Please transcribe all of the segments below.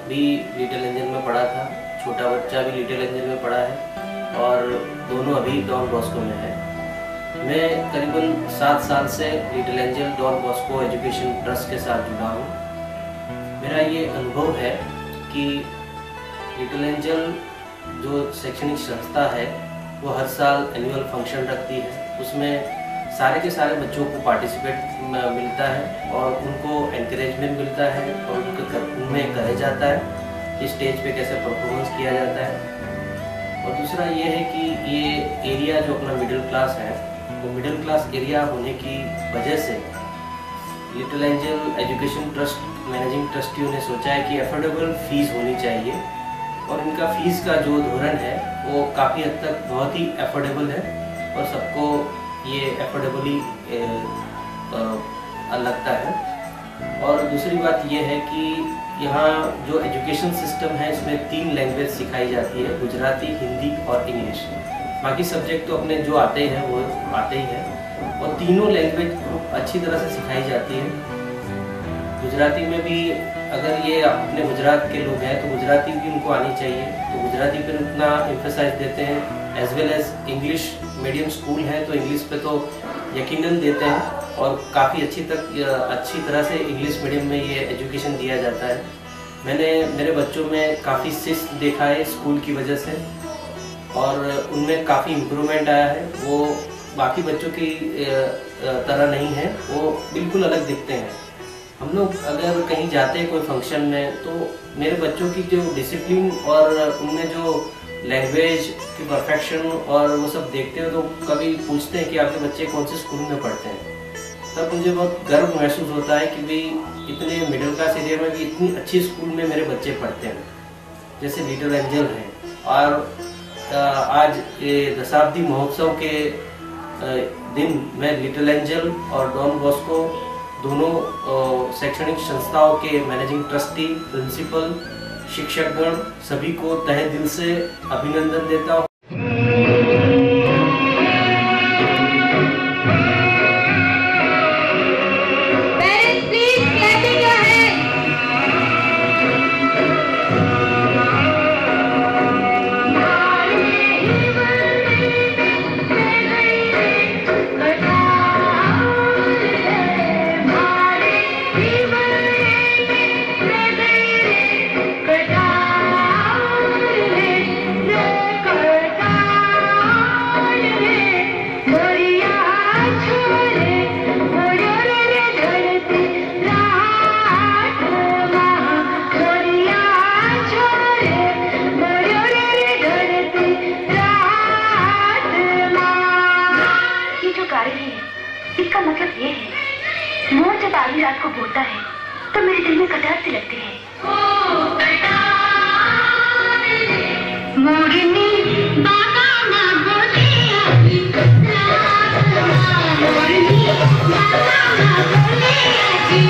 भी little angel में पढ़ा था, छोटा बच्चा भी लिटिल एंजल में पढ़ा है और दोनों अभी डॉन बॉस्को में है। मैं करीबन 7 साल से little angel Don Bosco education trust के साथ जुड़ा हूँ। मेरा ये अनुभव है कि लिटिल एंजल जो शैक्षणिक संस्था है वो हर साल एनुअल फंक्शन रखती है। उसमें सारे के सारे बच्चों को पार्टिसिपेट मिलता है और उनको एनकरेजमेंट मिलता है और उनमें कहा जाता है कि स्टेज पे कैसे परफॉर्मेंस किया जाता है। और दूसरा ये है कि ये एरिया जो अपना मिडिल क्लास है, तो मिडिल क्लास एरिया होने की वजह से little angel education trust managing ट्रस्टियों ने सोचा है कि अफोर्डेबल फीस होनी चाहिए और इनका फीस का जो धोरण है वो काफ़ी हद तक बहुत ही अफोर्डेबल है और सबको ये अफोर्डेबली लगता है। और दूसरी बात ये है कि यहाँ जो एजुकेशन सिस्टम है इसमें 3 लैंग्वेज सिखाई जाती है, गुजराती, हिंदी और इंग्लिश। बाकी सब्जेक्ट तो अपने जो आते हैं वो आते ही हैं और तीनों लैंग्वेज अच्छी तरह से सिखाई जाती है। गुजराती में भी अगर ये अपने गुजरात के लोग हैं तो गुजराती भी उनको आनी चाहिए, तो गुजराती पर उतना एम्फेसाइज देते हैं। As well as English medium school है तो इंग्लिश पे तो यकीनन देते हैं और काफ़ी अच्छी तरह से इंग्लिश मीडियम में ये एजुकेशन दिया जाता है। मैंने मेरे बच्चों में काफ़ी शिस्त देखा है स्कूल की वजह से और उनमें काफ़ी इम्प्रूवमेंट आया है। वो बाकी बच्चों की तरह नहीं है, वो बिल्कुल अलग दिखते हैं। हम लोग अगर कहीं जाते हैं कोई फंक्शन में तो मेरे बच्चों की जो डिसिप्लिन और उनमें जो लैंग्वेज की परफेक्शन और वो सब देखते हैं तो कभी पूछते हैं कि आपके बच्चे कौन से स्कूल में पढ़ते हैं, तब मुझे बहुत गर्व महसूस होता है कि भाई इतने मिडिल क्लास एरिया में भी इतनी अच्छी स्कूल में मेरे बच्चे पढ़ते हैं जैसे लिटिल एंजल है। और आज ये दशाब्दी महोत्सव के दिन मैं लिटिल एंजल और डॉन बॉस्को दोनों शैक्षणिक संस्थाओं के मैनेजिंग ट्रस्टी, प्रिंसिपल, शिक्षकगण सभी को तहे दिल से अभिनंदन देता हूँ। इसका मतलब ये है, मोर जब आधी रात को बोलता है तो मेरे दिल में कटार सी लगती है। मोरनी बाबा ना बोले आजी, मोरनी बाबा ना बोले आजी,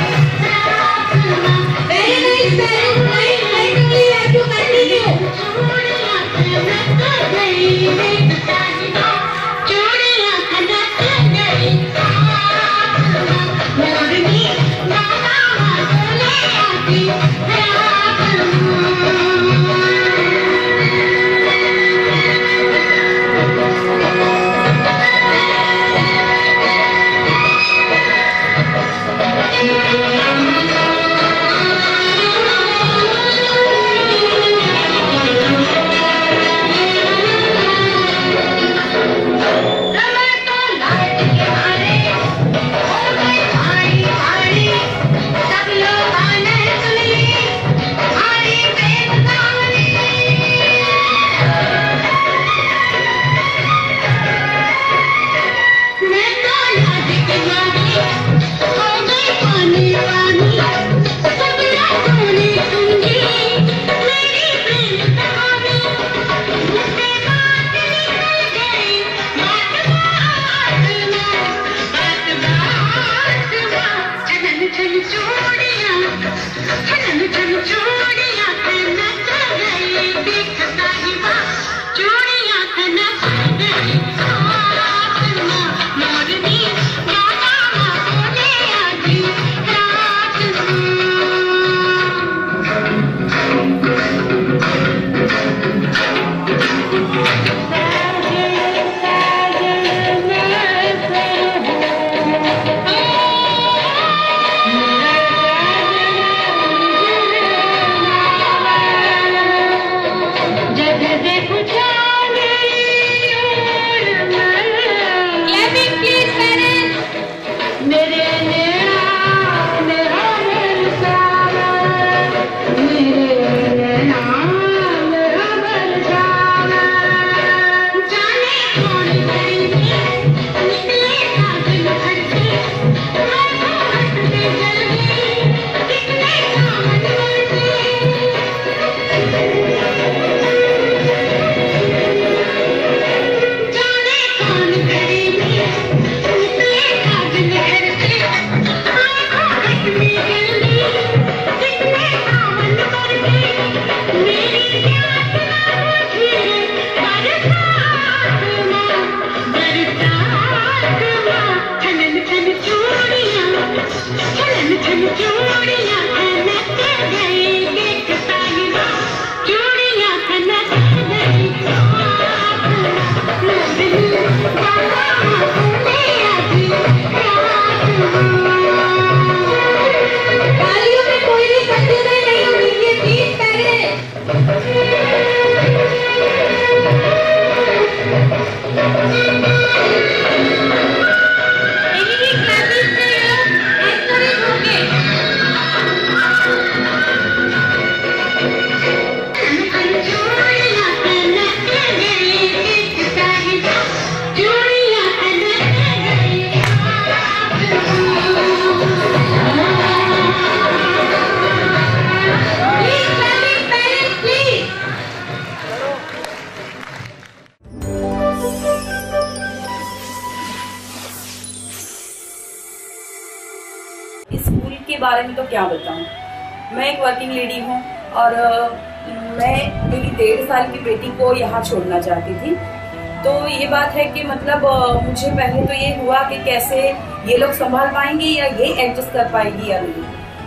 बारे में तो क्या बताऊं। मैं एक वर्किंग लेडी हूँ और मैं मेरी 1.5 साल की बेटी को यहाँ छोड़ना चाहती थी। तो ये बात है कि मतलब मुझे पहले तो ये हुआ कि कैसे ये लोग संभाल पाएंगे या ये एडजस्ट कर पाएगी या नहीं,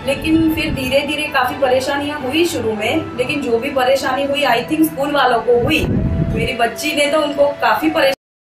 लेकिन फिर धीरे धीरे काफी परेशानियां हुई शुरू में। लेकिन जो भी परेशानी हुई आई थिंक स्कूल वालों को हुई, मेरी बच्ची ने तो उनको काफी परेशानी